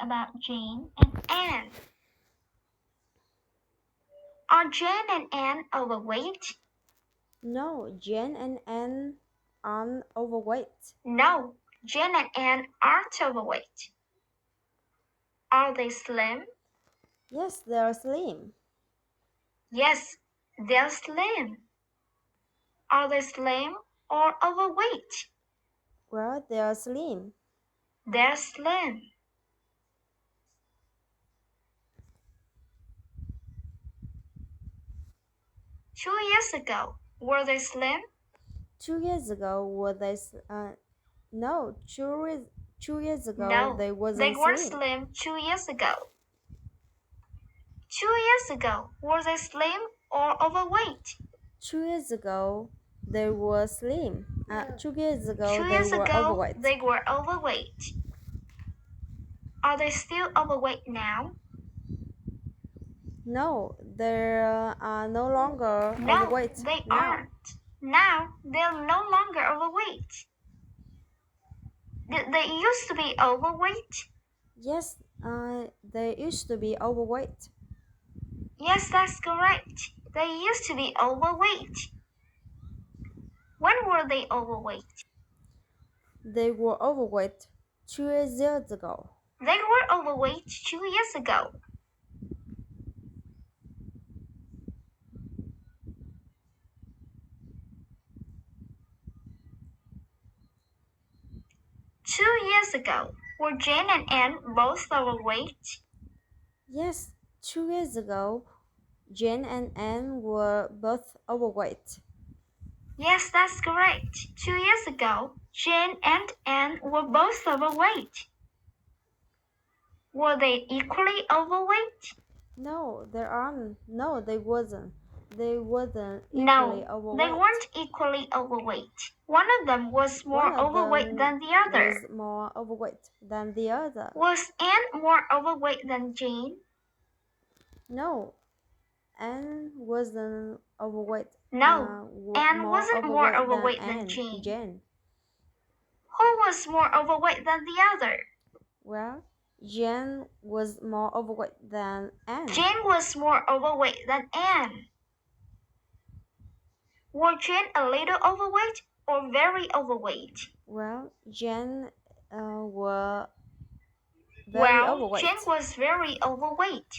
about Jane and Anne. Are Jane and Anne overweight? No, Jane and Anne aren't overweight. No, Jane and Anne aren't overweight. Are they slim? Yes, they're slim. Yes, they're slim. Are they slim or overweight? Well, they're slim. They're slim. Two years ago, were they slim? 2 years ago, were they? No, 2 years ago No, they they wasn't weren't slim. slim 2 years ago. 2 years ago, were they slim or overweight? 2 years ago, they were slim. 2 years ago, 2 years they were ago, overweight. they were overweight. Are they still overweight now? No, they are no longer No, overweight they now. aren't. Now they're no longer overweight. Did they used to be overweight? Yes, they used to be overweight. Yes, that's correct. They used to be overweight. When were they overweight? They were overweight 2 years ago. They were overweight 2 years ago. Two years ago, were Jane and Anne both overweight? Yes, 2 years ago, Jane and Anne were both overweight. Yes, that's correct. 2 years ago, Jane and Anne were both overweight. Were they equally overweight? No, there aren't. No, they wasn't. They wasn't No, equally overweight. they weren't equally overweight. One of them was more One of overweight them than the other. was more overweight than the other. Was Anne more overweight than Jane? No, Anne wasn't overweight. No, Anne wasn't more overweight than Jane. Who was more overweight than the other? Well, Jane was more overweight than Anne. Jane was more overweight than Anne. Were Jane a little overweight or very overweight? Well, Jane were very overweight. Jane was very overweight.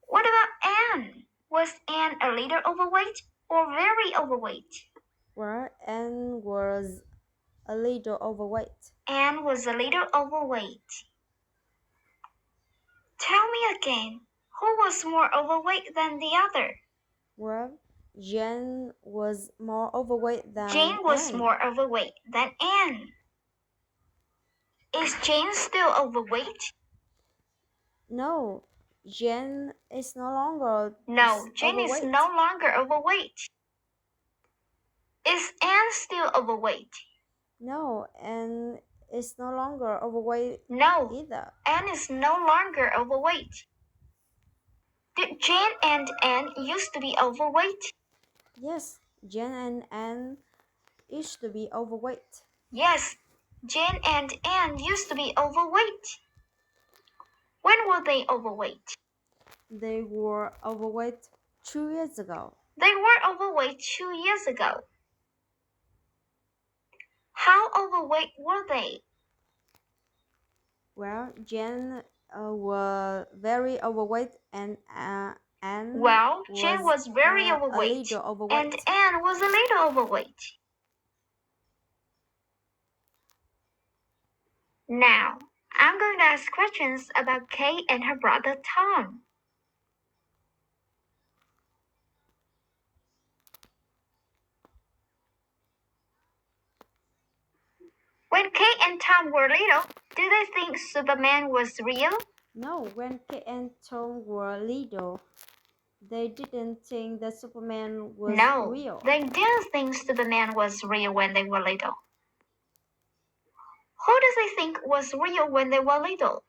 What about Anne? Was Anne a little overweight or very overweight? Well, Anne was a little overweight. Anne was a little overweight. Tell me again, who was more overweight than the other? Well, Jane was more overweight than Jane was Anne. more overweight than Anne. Is Jane still overweight? No, Jane is no longer No, Jane overweight. is no longer overweight. Is Anne still overweight? No, Anne is no longer overweight No, either. Anne is no longer overweight. Did Jane and Anne used to be overweight? Yes, Jane and Anne used to be overweight. Yes, Jane and Anne used to be overweight. When were they overweight? They were overweight 2 years ago. They were overweight 2 years ago. How overweight were they? Well, Jane was very overweight and Anne Jane was very overweight, a little overweight. and Anne was a little overweight. Now, I'm going to ask questions about Kay and her brother Tom. When Kay and Tom were little, did they think Superman was real? No, when Kay and Tom were little, they didn't think that Superman was real. No, they didn't think Superman was real when they were little. Who do they think was real when they were little?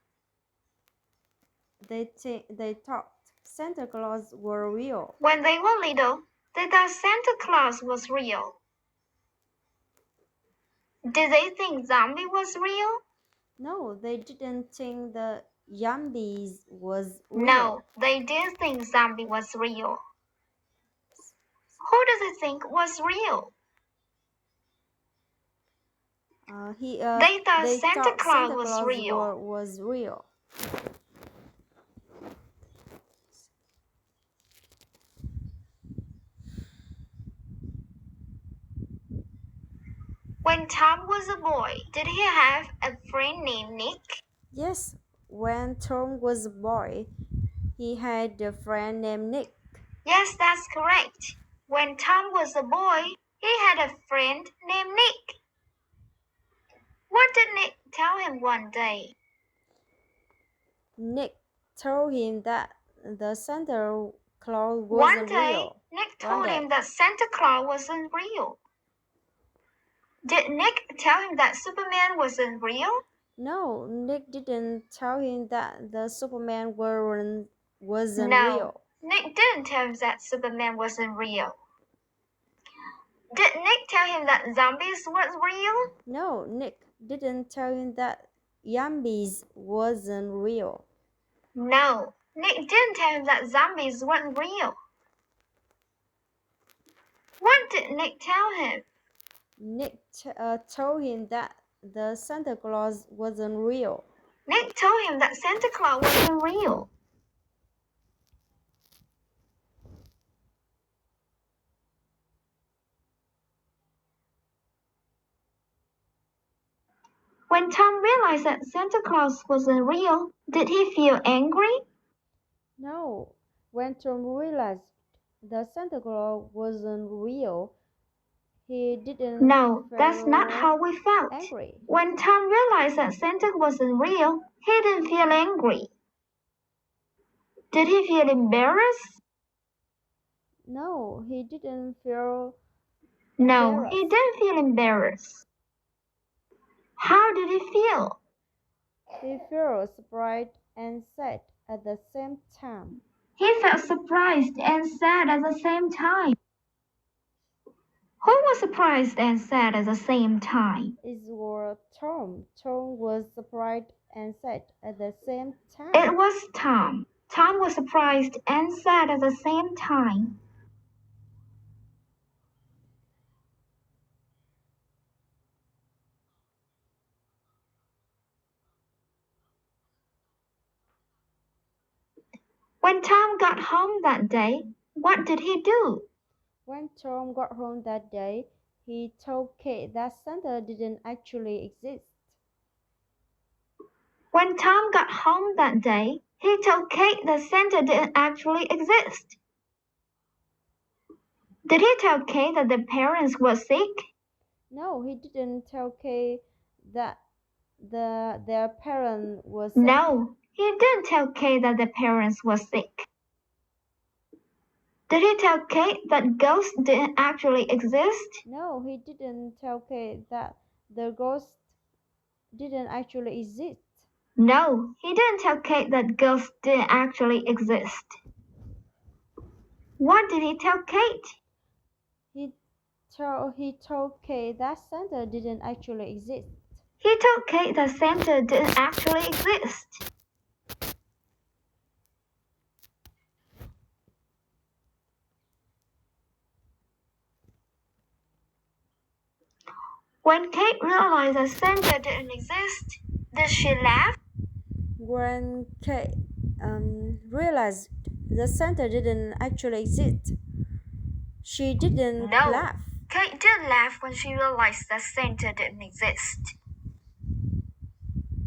They thought Santa Claus were real. When they were little, they thought Santa Claus was real. Did they think zombie was real? No, they didn't think the zombies was real. No, they didn't think zombie was real. Who does it think was real? They thought Santa Claus was real. was real. When Tom was a boy, did he have a friend named Nick? Yes, when Tom was a boy, he had a friend named Nick. Yes, that's correct. When Tom was a boy, he had a friend named Nick. What did Nick tell him one day? Nick told him that the Santa Claus One wasn't day, real. Nick told him that Santa Claus wasn't real. Did Nick tell him that Superman wasn't real? No, Nick didn't tell him that the Superman wasn't No, real. Nick didn't tell him that Superman wasn't real. Did Nick tell him that zombies weren't real? No, Nick didn't tell him that zombies wasn't real. No, Nick didn't tell him that zombies weren't real. What did Nick tell him? Nick told him that the Santa Claus wasn't real. Nick told him that Santa Claus wasn't real. When Tom realized that Santa Claus wasn't real, did he feel angry? No, when Tom realized the Santa Claus wasn't real, he didn't No, that's feel not how we felt. angry. When Tom realized that Santa wasn't real, he didn't feel angry. Did he feel embarrassed? No, he didn't feel No, embarrassed. he didn't feel embarrassed. How did he feel? He felt surprised and sad at the same time. He felt surprised and sad at the same time. Who was surprised and sad at the same time? It was Tom. Tom was surprised and sad at the same time. It was Tom. Tom was surprised and sad at the same time. When Tom got home that day, what did he do? When Tom got home that day, he told Kate that Santa didn't actually exist. When Tom got home that day, he told Kate that Santa didn't actually exist. Did he tell Kate that their parents were sick? No, he didn't tell Kate that their parent was sick. No, he didn't tell Kate that their parents were sick. Did he tell Kate that ghosts didn't actually exist? No, he didn't tell Kate that the ghost didn't actually exist. No, he didn't tell Kate that ghosts didn't actually exist. What did he tell Kate? He told Kate that Santa didn't actually exist. He told Kate that Santa didn't actually exist. When Kate realized that Santa didn't exist, did she laugh? When Kate realized that Santa didn't actually exist, she didn't laugh. Kate didn't laugh when she realized that Santa didn't exist.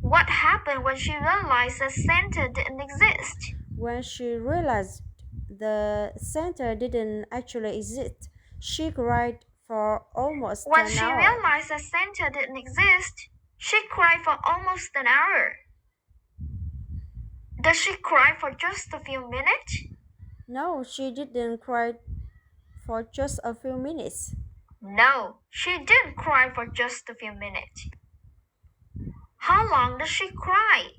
What happened when she realized that Santa didn't exist? When she realized the Santa didn't actually exist, she cried for almost an hour. When she realized that Santa didn't exist, she cried for almost an hour. Did she cry for just a few minutes? No, she didn't cry for just a few minutes. No, she didn't cry for just a few minutes. How long did she cry?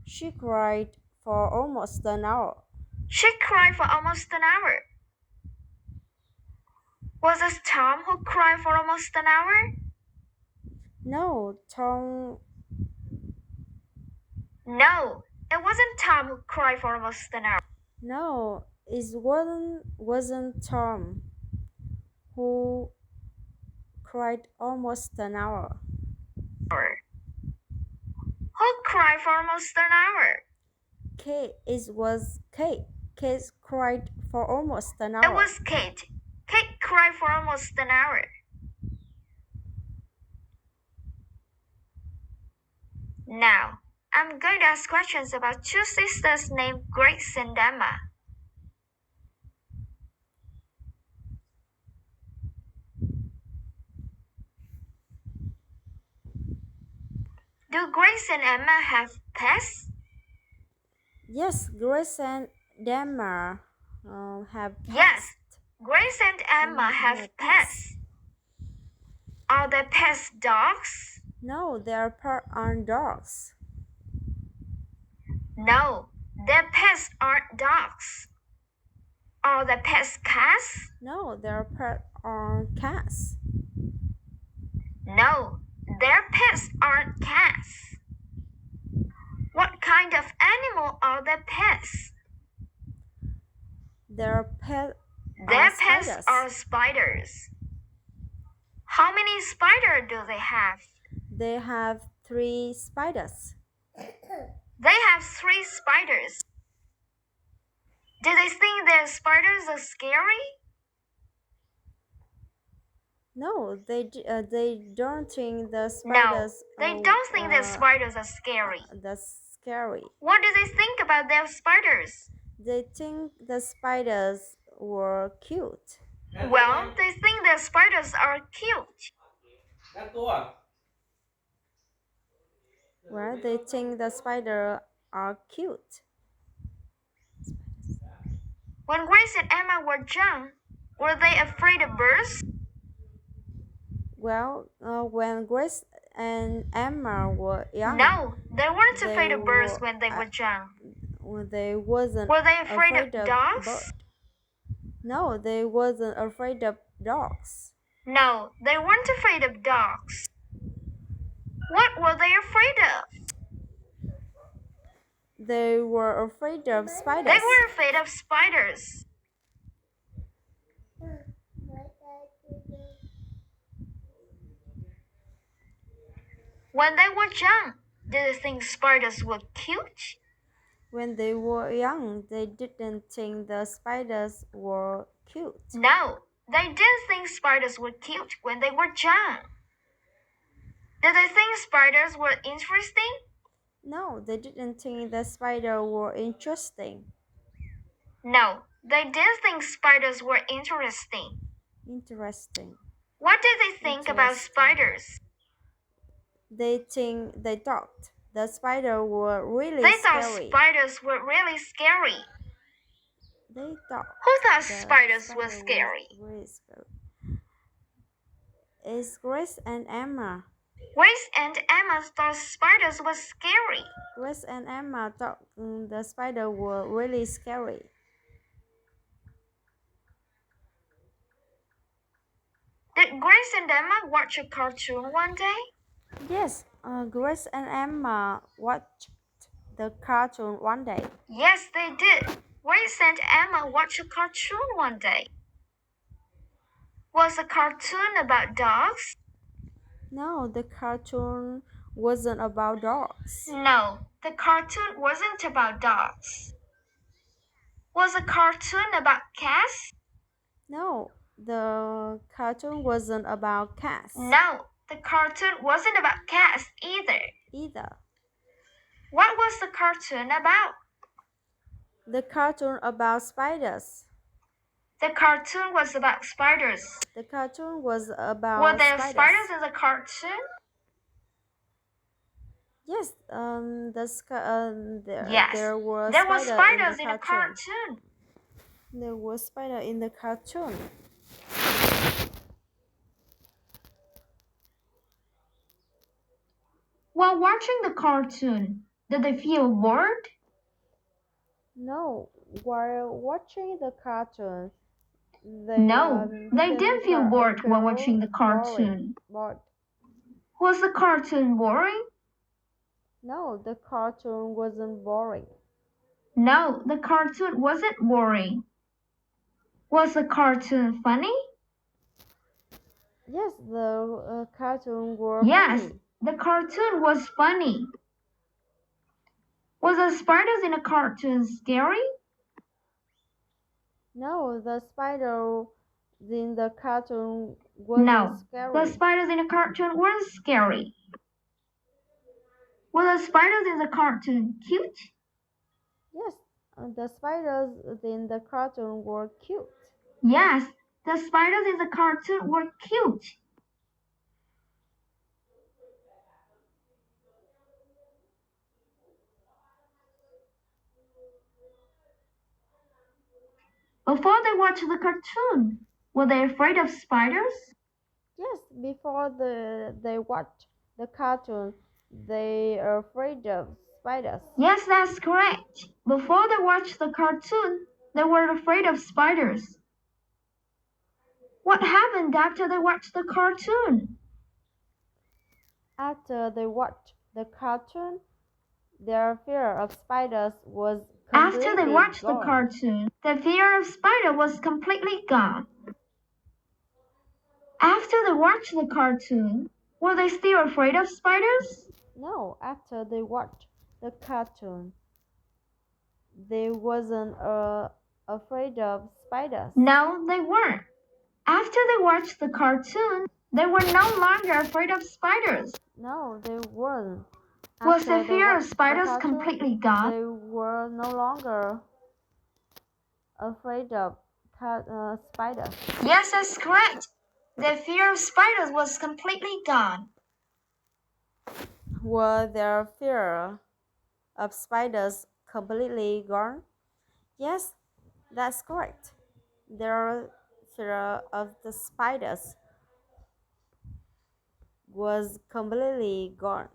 She cried for almost an hour. She cried for almost an hour. Was it Tom who cried for almost an hour? No, Tom No, it wasn't Tom who cried for almost an hour. No, it wasn't Tom who cried almost an hour. Who cried for almost an hour? It was Kate. Kate cried for almost an It hour. was Kate. Kate cried for almost an hour. Now, I'm going to ask questions about two sisters named Grace and Emma. Do Grace and Emma have pets? Yes, Grace and Emma have pets. Yes, Grace and Emma have pets. Are their pets dogs? No, their pets aren't dogs. No, their pets aren't dogs. Are their pets cats? No, their pets aren't cats. No, their pets aren't cats. What kind of animal are their pets? Their pets Their pets are spiders. How many spiders do they have? They have 3 spiders. They have 3 spiders. Do they think their spiders are scary? No, they don't think the spiders. No, they don't think their spiders are scary. That's scary. What do they think about their spiders? They think the spiders were cute. Well, they think their spiders are cute. Well, they think the spiders are cute. When Grace and Emma were young, were they afraid of birds? Well, when Grace and Emma were young. No, they weren't afraid of birds when they were young. They wasn't. Were they afraid of dogs? No, they wasn't afraid of dogs. No, they weren't afraid of dogs. What were they afraid of? They were afraid of spiders. They were afraid of spiders. When they were young, did they think spiders were cute? When they were young, they didn't think the spiders were cute. No, they didn't think spiders were cute when they were young. Did they think spiders were interesting? No, they didn't think the spiders were interesting. No, they didn't think spiders were interesting. Interesting. What did they think about spiders? They thought the spiders were really They scary. thought spiders were really scary. They thought. Who thought spiders were scary? Really scary. It's Grace and Emma. Grace and Emma thought spiders were scary. Grace and Emma thought the spiders were really scary. Did Grace and Emma watch a cartoon one day? Yes, Grace and Emma watched the cartoon one day. Yes, they did. Grace and Emma watched a cartoon one day. Was the cartoon about dogs? No, the cartoon wasn't about dogs. No, the cartoon wasn't about dogs. Was the cartoon about cats? No, the cartoon wasn't about cats. No, the cartoon wasn't about cats either. What was the cartoon about? The cartoon about spiders. The cartoon was about spiders. The cartoon was about Were there spiders. spiders in the cartoon? Yes, Yes, there were spiders in the cartoon. There were spiders in the cartoon. While watching the cartoon, did they feel bored? No, while watching the cartoon, they didn't feel bored while watching the cartoon. Bored. Was the cartoon boring? No, the cartoon wasn't boring. No, the cartoon wasn't boring. Was the cartoon funny? Yes, the cartoon were Yes, funny. the cartoon was funny. Was the spiders in the cartoon scary? No, the spider in the cartoon wasn't No, the scary. spiders in the cartoon weren't scary. Were the spiders in the cartoon cute? Yes, the spiders in the cartoon were cute. Yes, the spiders in the cartoon were cute. Before they watched the cartoon, were they afraid of spiders? Yes, before they watch the cartoon, they are afraid of spiders. Yes, that's correct. Before they watched the cartoon, they were afraid of spiders. What happened after they watched the cartoon? After they watched the cartoon, their fear of spiders was After they completely watched the gone. cartoon, the fear of spider was completely gone. After they watched the cartoon, were they still afraid of spiders? No, after they watched the cartoon, they wasn't afraid of spiders. No, they weren't. After they watched the cartoon, they were no longer afraid of spiders. No, they weren't. Was the After they fear of watched the spiders cartoon, completely gone? they were no longer afraid of spiders. Yes, that's correct. The fear of spiders was completely gone. Were their fear of spiders completely gone? Yes, that's correct. Their fear of the spiders was completely gone.